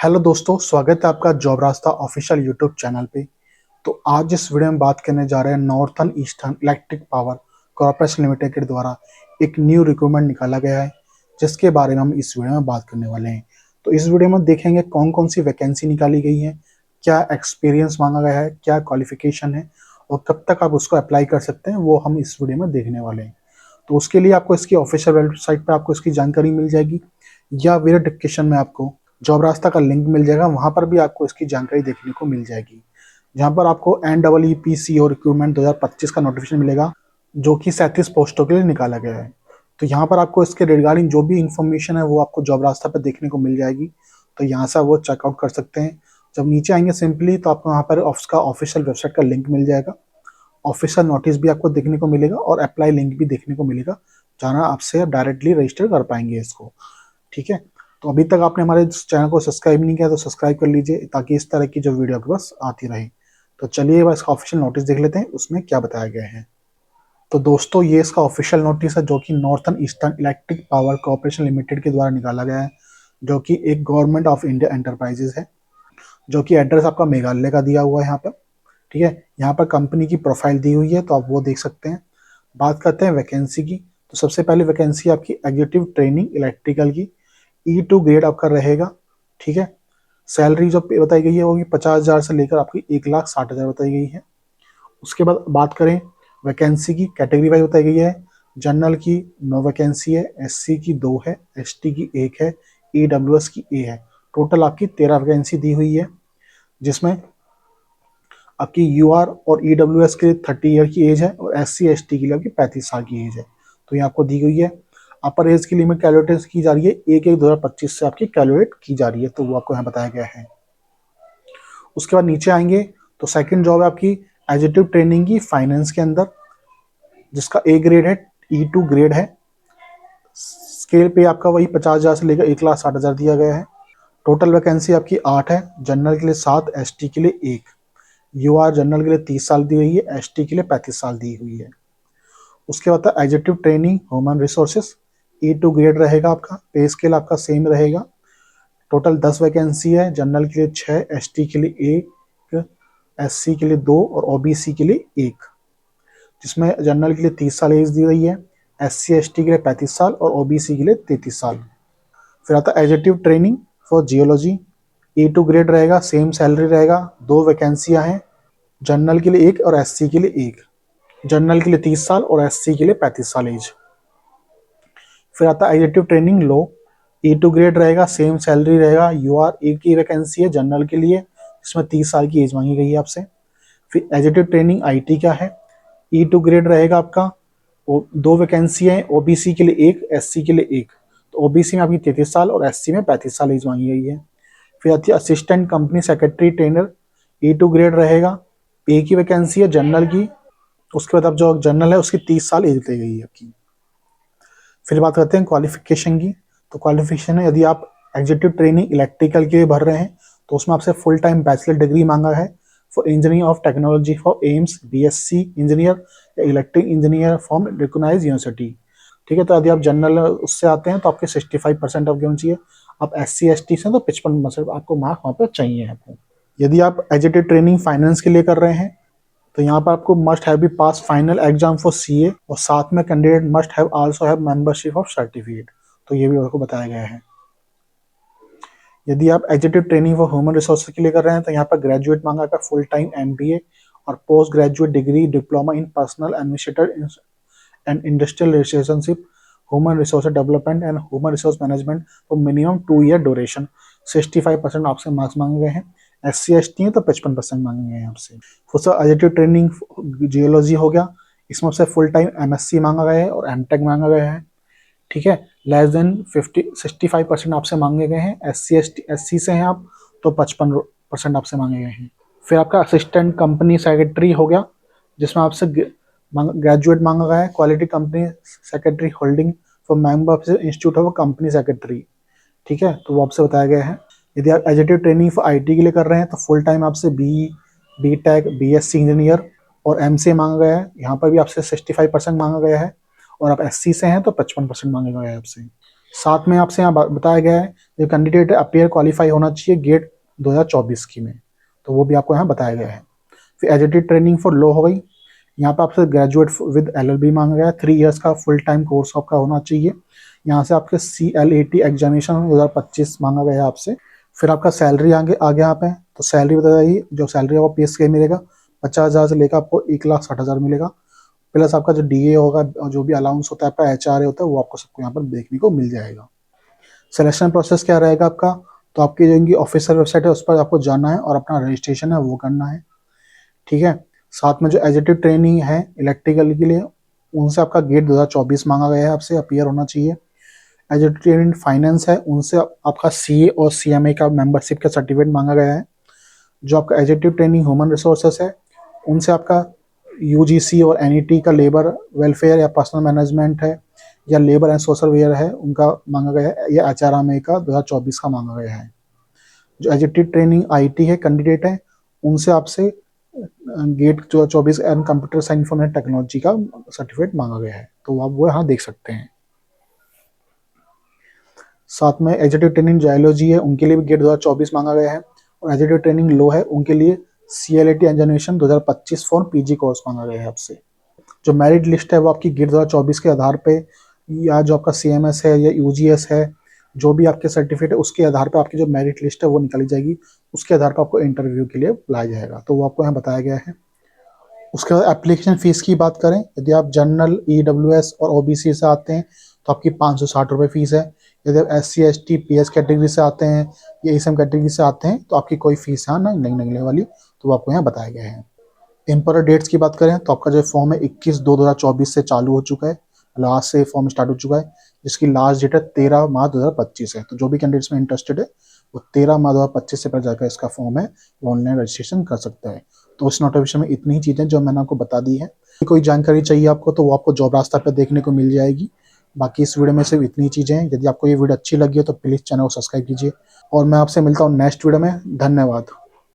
Hello दोस्तों, स्वागत है आपका जॉब रास्ता ऑफिशियल यूट्यूब चैनल पे। तो आज इस वीडियो में बात करने जा रहे हैं northern eastern electric power corporation limited के द्वारा एक न्यू रिक्रूटमेंट निकाला गया है, जिसके बारे में हम इस वीडियो में बात करने वाले हैं। तो इस वीडियो में देखेंगे कौन कौन सी वैकेंसी निकाली गई है, क्या एक्सपीरियंस मांगा गया है, क्या क्वालिफिकेशन है और कब तक आप उसको अप्लाई कर सकते हैं, वो हम इस वीडियो में देखने वाले हैं। तो उसके लिए आपको इसकी ऑफिशियल वेबसाइट पर आपको इसकी जानकारी मिल जाएगी, या वीडियो डिस्क्रिप्शन में आपको जॉब रास्ता का लिंक मिल जाएगा, वहां पर भी आपको इसकी जानकारी देखने को मिल जाएगी। जहां पर आपको NEEPC और रिक्रूटमेंट 2025 का नोटिफिकेशन मिलेगा, जो कि 37 पोस्टों के लिए निकाला गया है। तो यहाँ पर आपको इसके रिगार्डिंग जो भी इंफॉर्मेशन है वो आपको जॉब रास्ता पर देखने को मिल जाएगी। तो यहाँ से आप वो चेकआउट कर सकते हैं। जब नीचे आएंगे सिंपली तो आपको यहाँ पर उसका ऑफिशियल वेबसाइट का लिंक मिल जाएगा, ऑफिशियल नोटिस भी आपको देखने को मिलेगा और अप्लाई लिंक भी देखने को मिलेगा, जहाँ आपसे डायरेक्टली रजिस्टर कर पाएंगे इसको। ठीक है, तो अभी तक आपने हमारे चैनल को सब्सक्राइब नहीं किया तो सब्सक्राइब कर लीजिए, ताकि इस तरह की जो वीडियो आपके पास आती रहे। तो चलिए बस इसका ऑफिशियल नोटिस देख लेते हैं, उसमें क्या बताया गया है। तो दोस्तों, ये इसका ऑफिशियल नोटिस है, जो कि northern eastern electric power corporation limited के द्वारा निकाला गया है, जो कि एक गवर्नमेंट ऑफ इंडिया एंटरप्राइजेज है, जो कि एड्रेस आपका मेघालय का दिया हुआ है यहाँ पर। ठीक है, यहाँ पर कंपनी की प्रोफाइल दी हुई है, तो आप वो देख सकते हैं। बात करते हैं वैकेंसी की। तो सबसे पहले वैकेंसी आपकी एग्जीक्यूटिव ट्रेनिंग इलेक्ट्रिकल की E2 ग्रेड आपका रहेगा। ठीक है, सैलरी जो बताई गई है वो 50,000 से लेकर आपकी 1,60,000 बताई गई है। उसके बाद बात करें वैकेंसी की, कैटेगरी वाइज बताई गई है। जनरल की 9 वैकेंसी है, SC की 2 है, ST की 1 है, EWS की A है। टोटल आपकी 13 वैकेंसी दी हुई है, जिसमें आपकी UR और EWS के लिए 30 ईयर की एज है और SC ST के लिए आपकी 35 साल की एज है। तो ये आपको दी गई है। अपर एज की लिमिट कैलकुलेट की जा रही है 1/1/2025 से आपकी कैलकुलेट की जा रही है, तो वो आपको यहाँ बताया गया है। उसके बाद नीचे आएंगे तो सेकंड जॉब है आपकी एग्जीक्यूटिव ट्रेनिंग की फाइनेंस के अंदर, जिसका A ग्रेड है, E2 ग्रेड है। स्केल पे आपका वही 50,000 से लेकर 1,60,000 दिया गया है। टोटल वैकेंसी आपकी 8 है, जनरल के लिए 7, ST के लिए 1। UR जनरल के लिए 30 साल दी हुई है, ST के लिए 35 साल दी हुई है। उसके बाद executive training human resources, E2 grade रहेगा आपका, पे स्केल आपका सेम रहेगा। टोटल 10 वैकेंसी है, जनरल के लिए 6, ST के लिए 1, SC के लिए 2 और OBC के लिए 1। जिसमें जनरल के लिए 30 साल एज दी गई है, SC ST के लिए 35 साल और OBC के लिए 33 साल। फिर आता है executive training for geology, E2 grade रहेगा, सेम सैलरी रहेगा। 2 वैकेंसियां हैं, जनरल के लिए 1 और SC के लिए 1। जनरल के लिए 30 साल और SC के लिए 35 साल एज। फिर आता है एग्जीक्यूटिव ट्रेनिंग लो, E2 ग्रेड रहेगा, सेम सैलरी रहेगा। UR एक ही वैकेंसी है जनरल के लिए, इसमें 30 साल की एज मांगी गई है आपसे। फिर एग्जीक्यूटिव ट्रेनिंग IT क्या है, E2 ग्रेड रहेगा आपका, 2 वैकेंसी है, OBC के लिए 1, SC के लिए 1। तो OBC में आपकी 33 साल और SC में 35 साल एज मांगी गई है। फिर आती है assistant company secretary trainer, E2 grade रहेगा, एक ही वैकेंसी है जनरल की। उसके बाद अब जो जनरल है उसकी 30 साल एज दी गई है आपकी। फिर बात करते हैं क्वालिफिकेशन की। तो क्वालिफिकेशन है, यदि आप एग्जीक्यूटिव ट्रेनिंग इलेक्ट्रिकल के लिए भर रहे हैं तो उसमें आपसे फुल टाइम बैचलर डिग्री मांगा है for engineering of technology for aims BSc engineer या electric engineer from recognised university. ठीक है, तो यदि आप जनरल उससे आते हैं तो आपके 65% ऑफ होनी चाहिए। आप SC ST से तो 55% आपको मार्क वहाँ पर चाहिए आपको। यदि आप एग्जीक्यूटिव ट्रेनिंग फाइनेंस के लिए कर रहे हैं तो यहाँ पर आपको must have be pass final exam for CA, और साथ में candidate must have also have membership of certificate, तो ये भी आपको बताया गया है। यदि आप executive training for human resources के लिए कर रहे हैं तो यहाँ पर ग्रेजुएट मांगा का फुल टाइम MBA और post graduate degree diploma in personal administrator and industrial relationship, human resource development and human resource management for minimum 2 year duration. 65% आपसे मार्क्स मांगे गए हैं। SC ST है तो 55% मांगे गए हैं आपसे। एग्जीक्यूटिव ट्रेनिंग जियोलॉजी हो गया, इसमें आपसे फुल टाइम MSc मांगा गया है और MTech मांगा गया है। ठीक है, लेस देन 65% आपसे मांगे गए हैं। SC से हैं आप तो 55% आपसे मांगे गए हैं। फिर आपका असिस्टेंट कंपनी सेक्रेटरी हो गया, जिसमें आपसे ग्रेजुएट मांगा गया है, quality company secretary holding for member of institute of company secretary. ठीक है, तो वो आपसे बताया गया है। यदि आप एग्जीक्यूटिव ट्रेनिंग फॉर IT के लिए कर रहे हैं तो फुल टाइम आपसे BE BTech BSc इंजीनियर और MCA मांगा गया है। यहाँ पर भी आपसे 65% मांगा गया है, और आप SC से हैं तो 55% मांगा गया है आपसे। साथ में आपसे यहाँ बताया गया है जो कैंडिडेट अपियर क्वालिफाई होना चाहिए गेट 2024 की में, तो वो भी आपको यहाँ बताया गया है। फिर एजुकेटेड ट्रेनिंग फॉर लॉ हो गई, यहाँ पे आपसे ग्रेजुएट विद LLB मांगा गया है, 3 इयर्स का फुल टाइम कोर्स आपका होना चाहिए। यहाँ से आपके CLAT एग्जामिनेशन 2025 मांगा गया है आपसे। फिर आपका सैलरी आगे आगे यहाँ पे, तो सैलरी बताइए, जो सैलरी आपको PSK मिलेगा 50,000 से लेकर आपको 1,60,000 मिलेगा, प्लस आपका जो DA होगा, जो भी अलाउंस होता है, आपका HRA होता है, वो आपको सबको यहाँ पर देखने को मिल जाएगा। सिलेक्शन प्रोसेस क्या रहेगा आपका, तो आपकी जो इनकी ऑफिशियल वेबसाइट है उस पर आपको जाना है और अपना रजिस्ट्रेशन है वो करना है, ठीक है। साथ में जो एजुकेटिव ट्रेनिंग है इलेक्ट्रिकल के लिए, उनसे आपका गेट 2024 मांगा गया है, आपसे अपीयर होना चाहिए। एजुकेटिव ट्रेनिंग फाइनेंस है, उनसे आपका CA और CMA का मेंबरशिप का सर्टिफिकेट मांगा गया है। जो आपका एजुकेटिव ट्रेनिंग ह्यूमन रिसोर्सेस है, उनसे आपका UGC और NET का लेबर वेलफेयर या पर्सनल मैनेजमेंट है या लेबर एंड सोशल वेयर है, उनका मांगा गया है, या HRMA का 2024 का मांगा गया है। जो एजुकेटिव ट्रेनिंग IT है कैंडिडेट है, उनसे आपसे GATE 2024 and computer science information technology का सर्टिफिकेट मांगा गया है, तो आप वो यहाँ देख सकते हैं। साथ में एजुकेटिव ट्रेनिंग जायोलॉजी है, उनके लिए भी गेट 2024 मांगा गया है, और एजुकेटिव ट्रेनिंग लो है, उनके लिए CLAT examination 2025 for PG course मांगा गया है आपसे। जो मेरिट लिस्ट है वो आपकी गेट 2024 के आधार पे, या जो आपका CMS है या UGS है, जो भी आपके सर्टिफिकेट है उसके आधार पे आपकी जो मेरिट लिस्ट है वो निकाली जाएगी, उसके आधार पर आपको इंटरव्यू के लिए बुलाया जाएगा, तो वो आपको यहाँ बताया गया है। उसके बाद एप्लीकेशन फीस की बात करें, यदि आप जनरल EWS और OBC से आते हैं तो आपकी 560 रुपये फीस है। यदि आप SC ST PS कैटेगरी से आते हैं या ESM कैटेगरी से आते हैं तो आपकी कोई फीस यहाँ नहीं लगने वाली, तो वो आपको यहाँ बताया गया है। इम्पोर्टेंट डेट्स की बात करें तो आपका जो फॉर्म है 21/2/2024 से चालू हो चुका है, लास्ट से फॉर्म स्टार्ट हो चुका है, जिसकी लास्ट डेट है 13 मार्च 2025 है। तो जो भी कैंडिडेट्स में इंटरेस्टेड है वो 13 मार्च 2025 से पहले जाकर इसका फॉर्म है वो ऑनलाइन रजिस्ट्रेशन कर सकता है। तो इस नोटिफिकेशन में इतनी ही चीज़ें जो मैंने आपको बता दी है। कोई जानकारी चाहिए आपको तो वो आपको जॉब रास्ता पे देखने को मिल जाएगी। बाकी इस वीडियो में सिर्फ इतनी चीज़ें हैं। यदि आपको ये वीडियो अच्छी लगी हो तो प्लीज़ चैनल को सब्सक्राइब कीजिए, और मैं आपसे मिलता हूँ नेक्स्ट वीडियो में। धन्यवाद।